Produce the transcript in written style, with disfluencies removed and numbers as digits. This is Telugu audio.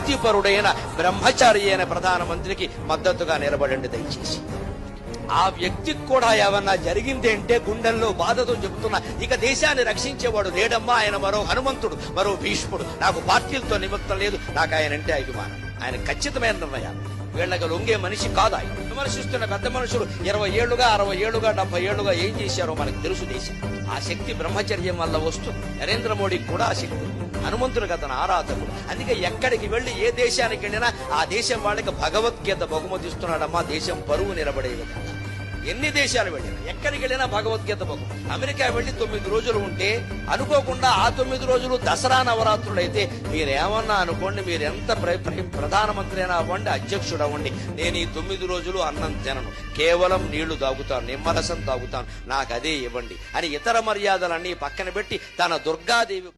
నీతిపరుడైన బ్రహ్మచారి అయిన ప్రధానమంత్రికి మద్దతుగా నిలబడండి దయచేసి. ఆ వ్యక్తికి కూడా ఏమన్నా జరిగింది అంటే గుండెల్లో బాధతో చెబుతున్నా, ఇక దేశాన్ని రక్షించేవాడు లేడమ్మా, ఆయన మరో హనుమంతుడు, మరో భీష్ముడు. నాకు పార్టీలతో నిమిత్తం లేదు, నాకు ఆయన అంటే అభిమానం. ఆయన ఖచ్చితమైన నిర్ణయాలు, వీళ్ళకి లొంగే మనిషి కాదు ఆయన. విమర్శిస్తున్న పెద్ద మనుషులు 20 ఏళ్లుగా 60 ఏళ్లుగా 70 ఏళ్లుగా ఏం చేశారో మనకు తెలుసు. దేశం ఆ శక్తి బ్రహ్మచర్యం వల్ల వస్తుంది. నరేంద్ర మోడీకి కూడా ఆ శక్తి, హనుమంతుడికి అతను ఆరాధకుడు. అందుకే ఎక్కడికి వెళ్లి ఏ దేశానికి వెళ్ళినా ఆ దేశం వాళ్ళకి భగవద్గీత బహుమతిస్తున్నాడమ్మా, దేశం పరువు నిలబడే విధంగా. ఎన్ని దేశాలు వెళ్ళినా ఎక్కడికి వెళ్ళినా భగవద్గీత బహుమతి. అమెరికా వెళ్లి 9 రోజులు ఉంటే అనుకోకుండా ఆ 9 రోజులు దసరా నవరాత్రులు అయితే మీరేమన్నా అనుకోండి, మీరెంత ప్రధానమంత్రి అయినా అవ్వండి, అధ్యక్షుడు అవ్వండి, నేను ఈ 9 రోజులు అన్నం తినను, కేవలం నీళ్లు తాగుతాను, నిమ్మరసం తాగుతాను, నాకు అదే ఇవ్వండి అని ఇతర మర్యాదలన్నీ పక్కన పెట్టి తన దుర్గాదేవి